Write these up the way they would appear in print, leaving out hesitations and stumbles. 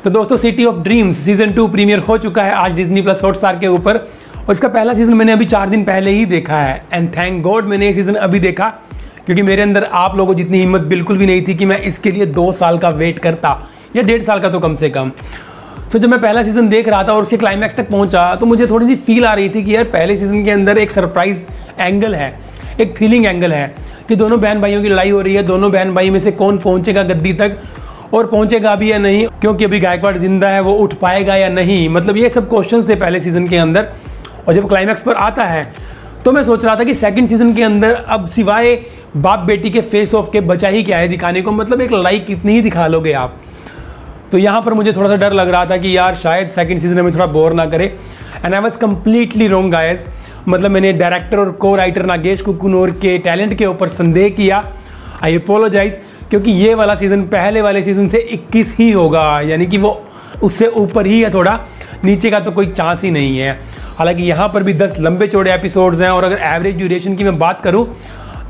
तो दोस्तों city of dreams season 2 premiere हो चुका है आज डिज्नी प्लस हॉटस्टार के ऊपर, और इसका पहला सीजन मैंने अभी 4 दिन पहले ही देखा है। एंड थैंक गॉड मैंने ये सीजन अभी देखा, क्योंकि मेरे अंदर आप लोगों जितनी हिम्मत बिल्कुल भी नहीं थी कि मैं इसके लिए 2 साल का वेट करता, या 1.5 साल का तो कम से कम। तो जब मैं पहला सीजन देख रहा था और उसके क्लाइमैक्स तक पहुंचा तो मुझे थोड़ी सी फील आ रही थी कि यार पहले सीजन के अंदर एक सरप्राइज एंगल है, एक थ्रिलिंग एंगल है कि दोनों बहन भाइयों की लड़ाई हो रही है, दोनों बहन भाई में से कौन पहुंचेगा गद्दी तक और पहुंचेगा भी या नहीं, क्योंकि अभी गायकवाड़ जिंदा है, वो उठ पाएगा या नहीं। मतलब ये सब क्वेश्चंस थे पहले सीजन के अंदर। और जब क्लाइमैक्स पर आता है तो मैं सोच रहा था कि सेकंड सीजन के अंदर अब सिवाय बाप बेटी के फेस ऑफ के बचा ही क्या है दिखाने को, मतलब एक लड़ाई कितनी ही दिखा लोगे आप। तो यहाँ पर मुझे थोड़ा सा डर लग रहा था कि यार शायद सेकंड सीजन में थोड़ा बोर ना करे, and I was completely wrong guys. मतलब मैंने डायरेक्टर और को राइटर नागेश कुकुनोर के टैलेंट के ऊपर संदेह किया। आई अपोलोजाइज, क्योंकि ये वाला सीजन पहले वाले सीजन से 21 ही होगा, यानी कि वो उससे ऊपर ही है, थोड़ा नीचे का तो कोई चांस ही नहीं है। हालांकि यहाँ पर भी 10 लंबे चौड़े एपिसोड्स हैं, और अगर एवरेज ड्यूरेशन की मैं बात करूँ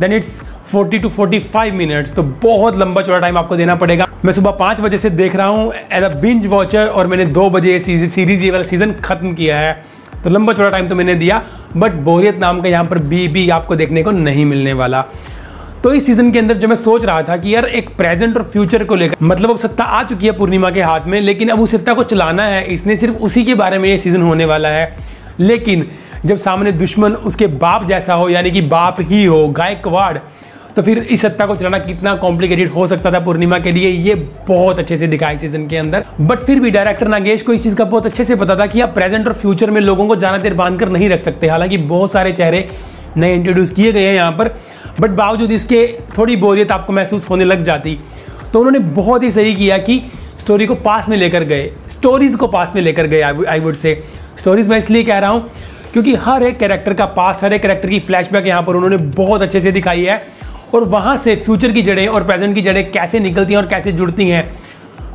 देन इट्स 40 to 45 मिनट्स, तो बहुत लंबा चौड़ा टाइम आपको देना पड़ेगा। मैं सुबह 5 बजे से देख रहा हूँ एज अ बिंज वॉचर, और मैंने 2 बजे सीरीज ये वाला सीजन खत्म किया है, तो लंबा चौड़ा टाइम तो मैंने दिया, बट बोरियत नाम का यहाँ पर भी आपको देखने को नहीं मिलने वाला। तो इस सीजन के अंदर जो मैं सोच रहा था कि यार एक प्रेजेंट और फ्यूचर को लेकर, मतलब अब सत्ता आ चुकी है पूर्णिमा के हाथ में, लेकिन अब उस सत्ता को चलाना है इसने, सिर्फ उसी के बारे में ये सीजन होने वाला है। लेकिन जब सामने दुश्मन उसके बाप जैसा हो, यानी कि बाप ही हो, गायकवाड़, तो फिर इस सत्ता को चलाना कितना कॉम्प्लिकेटेड हो सकता था पूर्णिमा के लिए, ये बहुत अच्छे से दिखाया सीजन के अंदर। बट फिर भी डायरेक्टर नागेश को इस चीज का बहुत अच्छे से पता था कि आप प्रेजेंट और फ्यूचर में लोगों को ज्यादा देर बांध कर नहीं रख सकते। हालांकि बहुत सारे चेहरे नए इंट्रोड्यूस किए गए हैं यहाँ पर, बट बावजूद इसके थोड़ी बोरियत आपको महसूस होने लग जाती। तो उन्होंने बहुत ही सही किया कि स्टोरी को पास में लेकर गए, स्टोरीज को पास में लेकर गए। आई वुड से स्टोरीज मैं इसलिए कह रहा हूँ क्योंकि हर एक कैरेक्टर का पास, हर एक कैरेक्टर की फ्लैशबैक यहाँ पर उन्होंने बहुत अच्छे से दिखाई है, और वहाँ से फ्यूचर की जड़ें और प्रेजेंट की जड़ें कैसे निकलती हैं और कैसे जुड़ती हैं,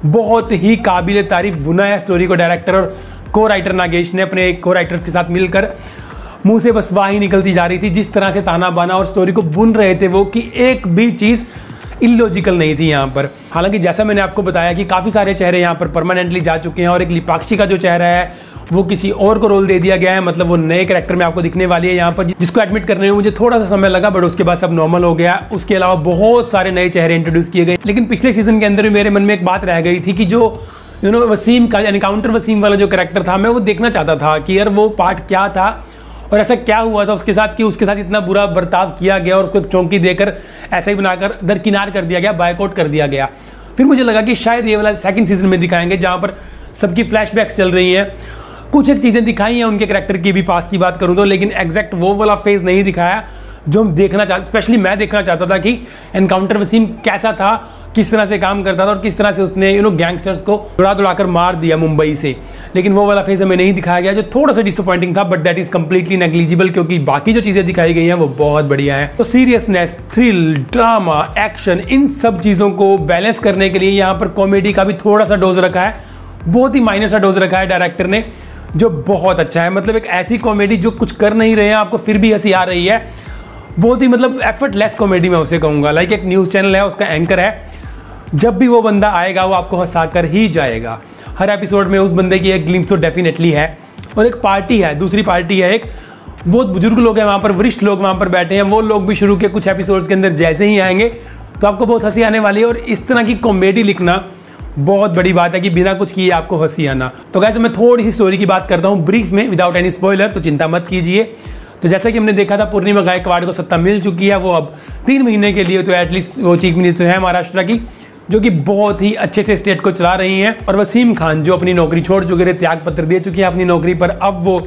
बहुत ही काबिल तारीफ बुना है स्टोरी को डायरेक्टर और को राइटर नागेश ने अपने को राइटर्स के साथ मिलकर। मुंह से बस वाही निकलती जा रही थी जिस तरह से ताना बाना और स्टोरी को बुन रहे थे वो, कि एक भी चीज़ इलॉजिकल नहीं थी यहाँ पर। हालांकि जैसा मैंने आपको बताया कि काफ़ी सारे चेहरे यहाँ पर परमानेंटली जा चुके हैं, और एक लिपाक्षी का जो चेहरा है वो किसी और को रोल दे दिया गया है, मतलब वो नए कैरेक्टर में आपको दिखने वाली है यहाँ पर, जिसको एडमिट करने में मुझे थोड़ा सा समय लगा, बट उसके बाद सब नॉर्मल हो गया। उसके अलावा बहुत सारे नए चेहरे इंट्रोड्यूस किए गए। लेकिन पिछले सीजन के अंदर भी मेरे मन में एक बात रह गई थी कि जो वसीम का एनकाउंटर वसीम वाला जो कैरेक्टर था, मैं वो देखना चाहता था कि यार वो पार्ट क्या था और ऐसा क्या हुआ था उसके साथ कि उसके साथ इतना बुरा बर्ताव किया गया और उसको एक चौंकी देकर ऐसा ही बनाकर दरकिनार कर दिया गया, बायकॉट कर दिया गया। फिर मुझे लगा कि शायद ये वाला सेकंड सीजन में दिखाएंगे, जहाँ पर सबकी फ्लैशबैक्स चल रही हैं, कुछ एक चीज़ें दिखाई हैं उनके कैरेक्टर की भी पास की बात करूँ तो, लेकिन एग्जैक्ट वो वाला फेज नहीं दिखाया जो हम देखना चाहते। स्पेशली मैं देखना चाहता था कि एनकाउंटर वसीम कैसा था, किस तरह से काम करता था और किस तरह से उसने गैंगस्टर्स को दौड़ा कर मार दिया मुंबई से। लेकिन वो वाला फेज हमें नहीं दिखाया गया, जो थोड़ा सा डिसअपॉइंटिंग था, but that is completely negligible, क्योंकि बाकी जो चीज़ें दिखाई गई हैं वो बहुत बढ़िया है। तो सीरियसनेस, थ्रिल, ड्रामा, एक्शन, इन सब चीज़ों को बैलेंस करने के लिए यहाँ पर कॉमेडी का भी थोड़ा सा डोज रखा है, बहुत ही माइनर सा डोज रखा है डायरेक्टर ने, जो बहुत अच्छा है। मतलब एक ऐसी कॉमेडी जो कुछ कर नहीं रहे हैं आपको फिर भी हंसी आ रही है, बहुत ही मतलब एफर्टलेस कॉमेडी मैं उसे कहूँगा। लाइक एक न्यूज़ चैनल है, उसका एंकर है, जब भी वो बंदा आएगा वो आपको हंसा कर ही जाएगा। हर एपिसोड में उस बंदे की एक ग्लिम्स तो डेफिनेटली है। और एक पार्टी है, दूसरी पार्टी है, एक बहुत बुजुर्ग लोग हैं वहाँ पर, वरिष्ठ लोग वहाँ पर बैठे हैं, वो लोग भी शुरू के कुछ एपिसोड्स के अंदर जैसे ही आएंगे तो आपको बहुत हंसी आने वाली है। और इस तरह की कॉमेडी लिखना बहुत बड़ी बात है कि बिना कुछ किए आपको हंसी आना। तो गाइस मैं थोड़ी सी स्टोरी की बात करता हूँ ब्रीफ में, विदाउट एनी स्पॉइलर, तो चिंता मत कीजिए। तो जैसा कि हमने देखा था पूर्णिमा गायकवाड़ को सत्ता मिल चुकी है, वो अब 3 महीने के लिए तो एटलीस्ट वो चीफ मिनिस्टर है महाराष्ट्र की, जो कि बहुत ही अच्छे से स्टेट को चला रही हैं। और वसीम खान जो अपनी नौकरी छोड़ चुके थे, त्याग पत्र दे चुके हैं अपनी नौकरी पर, अब वो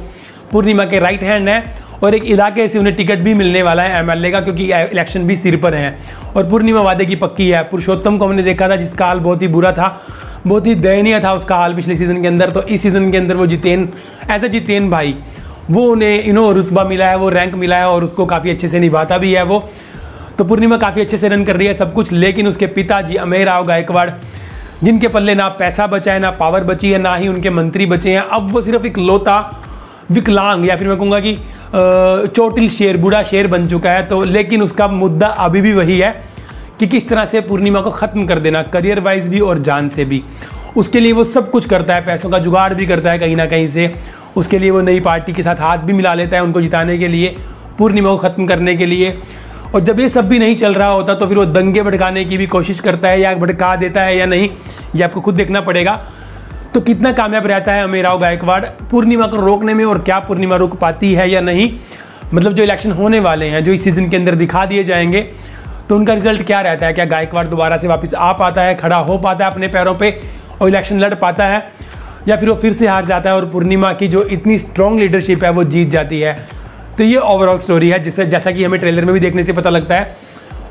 पूर्णिमा के राइट हैंड है, और एक इलाके से उन्हें टिकट भी मिलने वाला है एमएलए का, क्योंकि इलेक्शन भी सिर पर है। और पूर्णिमा वादे की पक्की है। पुरुषोत्तम को हमने देखा था जिसका हाल बहुत ही बुरा था, बहुत ही दयनीय था उसका हाल पिछले सीजन के अंदर। तो इस सीजन के अंदर वो जितेन, एज अ जितेन भाई, वो उन्हें रुतबा मिला है, वो रैंक मिला है, और उसको काफ़ी अच्छे से निभाता भी है वो। तो पूर्णिमा काफ़ी अच्छे से रन कर रही है सब कुछ। लेकिन उसके पिताजी अमेय राव गायकवाड़, जिनके पल्ले ना पैसा बचा है, ना पावर बची है, ना ही उनके मंत्री बचे हैं, अब वो सिर्फ एक लौता विकलांग, या फिर मैं कहूँगा कि चोटिल शेर, बूढ़ा शेर बन चुका है। तो लेकिन उसका मुद्दा अभी भी वही है कि किस तरह से पूर्णिमा को ख़त्म कर देना, करियर वाइज भी और जान से भी। उसके लिए वो सब कुछ करता है, पैसों का जुगाड़ भी करता है कहीं ना कहीं से। उसके लिए वो नई पार्टी के साथ हाथ भी मिला लेता है उनको जिताने के लिए, पूर्णिमा को ख़त्म करने के लिए। और जब ये सब भी नहीं चल रहा होता तो फिर वो दंगे भड़काने की भी कोशिश करता है, या भड़का देता है या नहीं, ये आपको खुद देखना पड़ेगा। तो कितना कामयाब रहता है अमेय राव गायकवाड़ पूर्णिमा को रोकने में, और क्या पूर्णिमा रोक पाती है या नहीं। मतलब जो इलेक्शन होने वाले हैं, जो इस सीज़न के अंदर दिखा दिए जाएंगे, तो उनका रिजल्ट क्या रहता है। क्या गायकवाड़ दोबारा से वापस आ पाता है, खड़ा हो पाता है अपने पैरों पे और इलेक्शन लड़ पाता है, या फिर वो फिर से हार जाता है और पूर्णिमा की जो इतनी स्ट्रॉन्ग लीडरशिप है वो जीत जाती है। तो ये ओवरऑल स्टोरी है, जिससे जैसा कि हमें ट्रेलर में भी देखने से पता लगता है।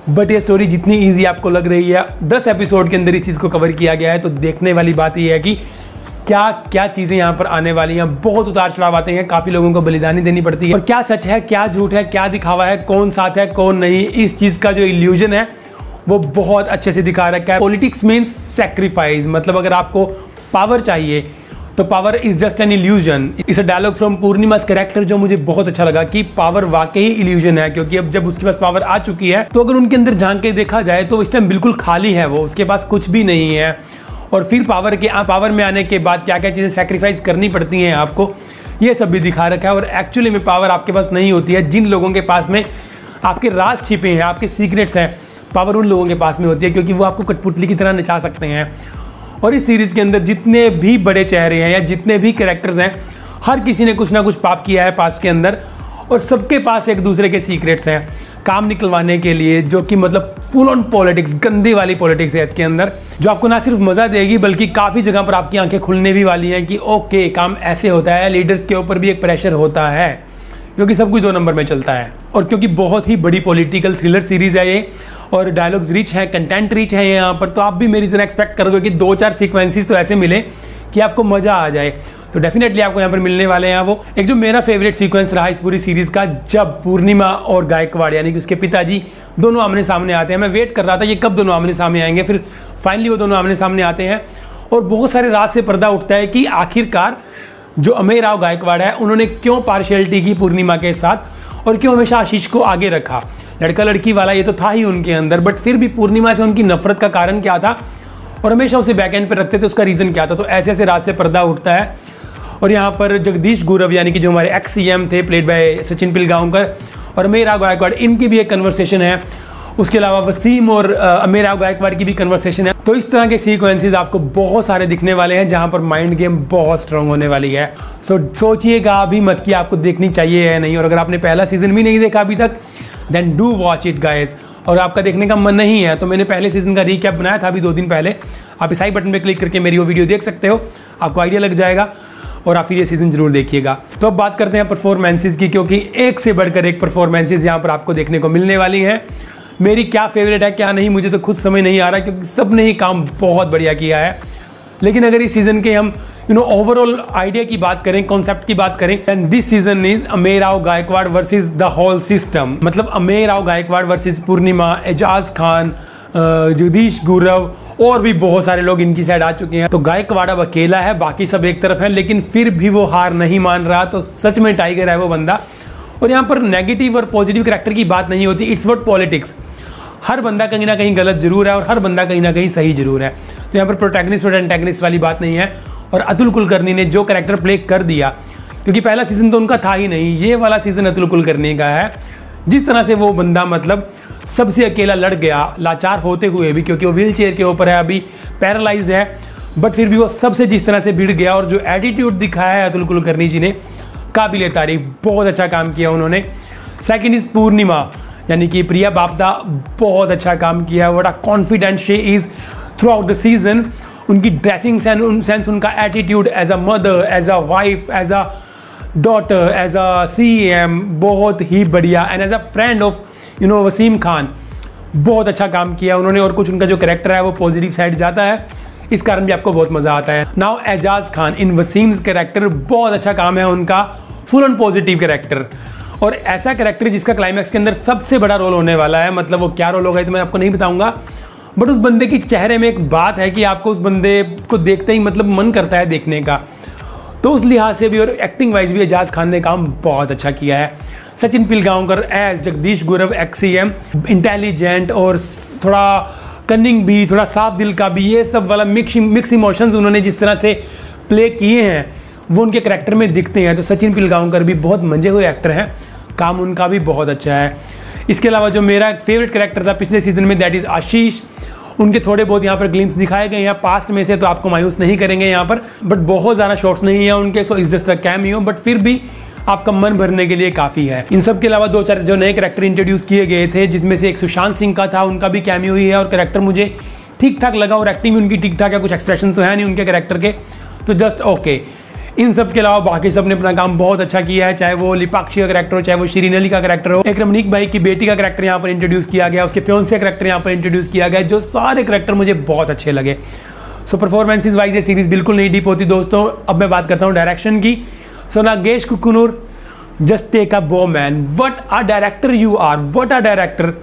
बट ये स्टोरी जितनी ईजी आपको लग रही है, 10 एपिसोड के अंदर इस चीज़ को कवर किया गया है। तो देखने वाली बात ये है कि क्या क्या चीज़ें यहाँ पर आने वाली हैं। बहुत उतार चढ़ाव आते हैं, काफ़ी लोगों को बलिदानी देनी पड़ती है, और क्या सच है क्या झूठ है, क्या दिखावा है, कौन साथ है कौन नहीं, इस चीज़ का जो इल्यूजन है वो बहुत अच्छे से दिखा रखा है। पॉलिटिक्स मीन्स सैक्रिफाइस, मतलब अगर आपको पावर चाहिए तो power is just an illusion. इस डायलॉग फ्रॉम पूर्णिमा's कैरेक्टर जो मुझे बहुत अच्छा लगा कि पावर वाकई इल्यूजन है, क्योंकि अब जब उसके पास पावर आ चुकी है तो अगर उनके अंदर झांक के देखा जाए तो इस टाइम बिल्कुल खाली है, वो उसके पास कुछ भी नहीं है। और फिर पावर में आने के बाद क्या क्या चीज़ें सेक्रीफाइस करनी पड़ती हैं आपको, ये सब भी दिखा रखा है। और एक्चुअली में पावर आपके पास नहीं होती है, जिन लोगों के पास में आपके राज छिपे हैं, आपके सीक्रेट्स हैं, पावर उन लोगों के पास में होती है, क्योंकि वो आपको कठपुतली की तरह नचा सकते हैं। और इस सीरीज़ के अंदर जितने भी बड़े चेहरे हैं या जितने भी कैरेक्टर्स हैं, हर किसी ने कुछ ना कुछ पाप किया है पास्ट के अंदर, और सबके पास एक दूसरे के सीक्रेट्स हैं काम निकलवाने के लिए, जो कि मतलब फुल ऑन पॉलिटिक्स, गंदी वाली पॉलिटिक्स है इसके अंदर, जो आपको ना सिर्फ मज़ा देगी बल्कि काफ़ी जगह पर आपकी आंखें खुलने भी वाली हैं कि ओके काम ऐसे होता है, लीडर्स के ऊपर भी एक प्रेशर होता है, क्योंकि सब कुछ 2 नंबर में चलता है। और क्योंकि बहुत ही बड़ी पॉलिटिकल थ्रिलर सीरीज़ है ये, और डायलॉग्स रिच है, कंटेंट रिच है यहाँ पर, तो आप भी मेरी तरह एक्सपेक्ट करोगे कि 2-4 सीक्वेंसेस तो ऐसे मिले कि आपको मज़ा आ जाए। तो डेफिनेटली आपको यहाँ पर मिलने वाले हैं वो। एक जो मेरा फेवरेट सीक्वेंस रहा इस पूरी सीरीज़ का, जब पूर्णिमा और गायकवाड़ यानी कि उसके पिताजी दोनों आमने सामने आते हैं। मैं वेट कर रहा था ये कब दोनों आमने सामने आएंगे, फिर फाइनली वो दोनों आमने सामने आते हैं, और बहुत सारे राज से पर्दा उठता है कि आखिरकार जो अमेय राव गायकवाड़ है उन्होंने क्यों पार्शियलिटी की पूर्णिमा के साथ, और क्यों हमेशा आशीष को आगे रखा। लड़का लड़की वाला ये तो था ही उनके अंदर, बट फिर भी पूर्णिमा से उनकी नफरत का कारण क्या था, और हमेशा उसे बैक एंड पर रखते थे, उसका रीज़न क्या था। तो ऐसे ऐसे राज से पर्दा उठता है। और यहाँ पर जगदीश गुरव यानी कि जो हमारे एक्स CM थे, प्लेड बाय सचिन पिलगांवकर, और अमेय राव गायकवाड़, इनकी भी एक कन्वर्सेशन है। उसके अलावा वसीम और अमेय राव गायकवाड़ की भी कन्वर्सेशन है। तो इस तरह के सीक्वेंसेस आपको बहुत सारे दिखने वाले हैं, जहाँ पर माइंड गेम बहुत स्ट्रांग होने वाली है। सो सोचिएगा अभी मत कि आपको देखनी चाहिए या नहीं, और अगर आपने पहला सीजन भी नहीं देखा अभी तक, then do watch it guys. और आपका देखने का मन नहीं है तो मैंने पहले सीजन का रीकैप बनाया था अभी 2 दिन पहले, आप इस आई बटन पे क्लिक करके मेरी वो वीडियो देख सकते हो, आपको आइडिया लग जाएगा, और आप फिर ये सीजन जरूर देखिएगा। तो अब बात करते हैं परफॉर्मेंसेस की, क्योंकि एक से बढ़कर एक परफॉर्मेंसेस यहाँ पर आपको देखने को मिलने वाली हैं। मेरी क्या फेवरेट है क्या नहीं मुझे तो खुद समझ नहीं आ रहा, क्योंकि सब ने ही काम बहुत बढ़िया किया है। लेकिन अगर इस सीजन के हम ओवरऑल आइडिया की बात करें, कॉन्सेप्ट की बात करें, and this season is Amey Rao Gaikwad versus the whole system. मतलब अमेय राव गायकवाड़ वर्सेस पूर्णिमा, एजाज खान, जगदीश गुरव और भी बहुत सारे लोग इनकी साइड आ चुके हैं। तो गायकवाड़ अब अकेला है, बाकी सब एक तरफ है, लेकिन फिर भी वो हार नहीं मान रहा। तो सच में टाइगर है वो बंदा। और यहाँ पर नेगेटिव और पॉजिटिव कैरेक्टर की बात नहीं होती, इट्स व्हाट पॉलिटिक्स। हर बंदा कहीं ना कहीं गलत जरूर है और हर बंदा कहीं ना कहीं सही जरूर है। तो यहाँ पर प्रोटैगनिस्ट और एंटैगनिस्ट वाली बात नहीं है। और अतुल कुलकर्णी ने जो कैरेक्टर प्ले कर दिया, क्योंकि पहला सीजन तो उनका था ही नहीं, ये वाला सीजन अतुल कुलकर्णी का है। जिस तरह से वो बंदा मतलब सबसे अकेला लड़ गया, लाचार होते हुए भी, क्योंकि वो व्हील चेयर के ऊपर है, अभी पैरालाइज्ड है, बट फिर भी वो सबसे जिस तरह से भिड़ गया, और जो एटीट्यूड दिखाया है अतुल कुलकर्णी जी ने, काबिल तारीफ, बहुत अच्छा काम किया उन्होंने। सेकंड इज पूर्णिमा यानी कि प्रिया बापदा, बहुत अच्छा काम किया। What a confident she is throughout the season. उनकी ड्रेसिंग सेंस, उनका attitude as a mother, as a wife, as a daughter, as a CM, बहुत ही बढ़िया। And as a friend of Wasim Khan, बहुत अच्छा काम किया उन्होंने। और कुछ उनका जो कैरेक्टर है वो पॉजिटिव साइड जाता है, इस कारण भी आपको बहुत मजा आता है। नाउ एजाज खान इन वसीम्स कैरेक्टर, बहुत अच्छा काम है उनका, फुल ऑन पॉजिटिव कैरेक्टर। और ऐसा कैरेक्टर जिसका क्लाइमैक्स के अंदर सबसे बड़ा रोल होने वाला है। मतलब वो क्या रोल होगा तो मैं आपको नहीं बताऊंगा, बट उस बंदे की चेहरे में एक बात है कि आपको उस बंदे को देखते ही मतलब मन करता है देखने का। तो उस लिहाज से भी और एक्टिंग वाइज भी एजाज खान ने काम बहुत अच्छा किया है। Sachin Pilgaonkar as Jagdish Gurav, XCM, intelligent और थोड़ा कनिंग भी, थोड़ा साफ दिल का भी, ये सब वाला मिक्स इमोशंस उन्होंने जिस तरह से प्ले किए हैं वो उनके करैक्टर में दिखते हैं। तो सचिन पिलगांवकर भी बहुत मंजे हुए एक्टर हैं, काम उनका भी बहुत अच्छा है। इसके अलावा जो मेरा फेवरेट कैरेक्टर था पिछले सीजन में, दैट इज़ आशीष। उनके थोड़े बहुत यहाँ पर ग्लिम्स दिखाए गए हैं पास्ट में से, तो आपको मायूस नहीं करेंगे यहाँ पर, बट बहुत ज़्यादा शॉट्स नहीं है उनके, सो इस जस्ट अ कैमियो, बट फिर भी आपका मन भरने के लिए काफ़ी है। इन सब के अलावा 2-4 जो नए कैरेक्टर इंट्रोड्यूस किए गए थे, जिसमें से एक सुशांत सिंह का था, उनका भी कैमियो ही है और कैरेक्टर मुझे ठीक ठाक लगा और एक्टिंग भी उनकी ठीक ठाक है, कुछ एक्सप्रेशन तो है नहीं उनके कैरेक्टर के, तो जस्ट ओके। इन सब के अलावा बाकी सब ने अपना काम बहुत अच्छा किया है, चाहे वो लिपाक्षी का कैरेक्टर हो, चाहे वो श्रीन अली का कैरेक्टर हो, एक रमनीक भाई की बेटी का कैरेक्टर यहाँ पर इंट्रोड्यूस किया गया, उसके फियांसे कैरेक्टर यहाँ पर इंट्रोड्यूस किया गया, जो सारे कैरेक्टर मुझे बहुत अच्छे लगे। सो परफॉर्मेंसेज वाइज ये सीरीज बिल्कुल नहीं डीप होती दोस्तों। अब मैं बात करता हूँ डायरेक्शन की। So Nagesh Kukunoor, just take a bow man, what a director you are, what a director,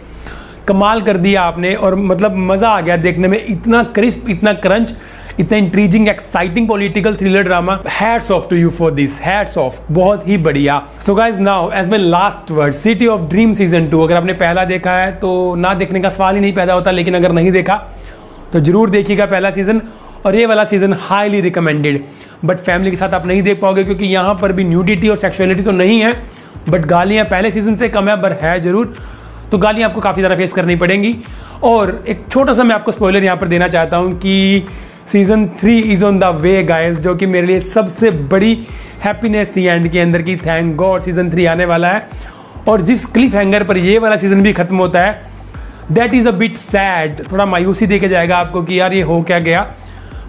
कमाल कर दिया आपने। और मतलब मज़ा आ गया देखने में, इतना क्रिस्प, इतना क्रंच, इतना intriguing exciting political thriller drama. Hats off to you for this, hats off, बहुत ही बढ़िया। So guys now as my last word, city of dream season 2, अगर आपने पहला देखा है तो ना देखने का सवाल ही नहीं पैदा होता, लेकिन अगर नहीं देखा तो जरूर देखिएगा पहला सीजन, और ये वाला season highly recommended. But family के साथ आप नहीं देख पाओगे, क्योंकि यहाँ पर भी न्यूडिटी और सेक्सुअलिटी तो नहीं है, बट गालियाँ पहले सीजन से कम है, पर है जरूर, तो गालियाँ आपको काफ़ी ज़्यादा फेस करनी पड़ेंगी। और एक छोटा सा मैं आपको स्पॉइलर यहाँ पर देना चाहता हूँ कि season 3 is on the way guys, जो कि मेरे लिए सबसे बड़ी हैप्पीनेस थी एंड के अंदर की। थैंक गॉड सीजन 3 आने वाला है, और जिस क्लिफ हैंगर पर ये वाला सीजन भी खत्म होता है, that is a bit sad, थोड़ा मायूसी देके जाएगा आपको कि यार ये हो क्या गया,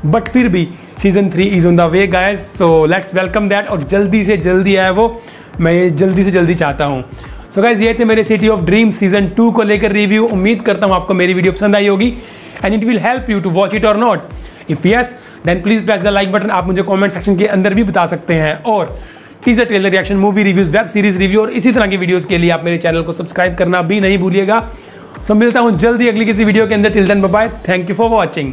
बट फिर भी season 3 is on the way guys, so let's welcome that. और जल्दी से जल्दी आए वो, मैं ये जल्दी से जल्दी चाहता हूँ। सो गाइस ये थे मेरे सिटी ऑफ ड्रीम्स सीजन 2 को लेकर रिव्यू। उम्मीद करता हूँ आपको मेरी वीडियो पसंद आई होगी, and it will help you to watch it और not. If yes then please press the like button. आप मुझे कमेंट सेक्शन के अंदर भी बता सकते हैं, और teaser, trailer reaction, movie reviews, web series review और इसी तरह की वीडियोस के लिए आप मेरे चैनल को सब्सक्राइब करना भी नहीं भूलिएगा। सो मिलता हूँ जल्दी अगली किसी वीडियो के अंदर। Till then bye bye, thank you for watching.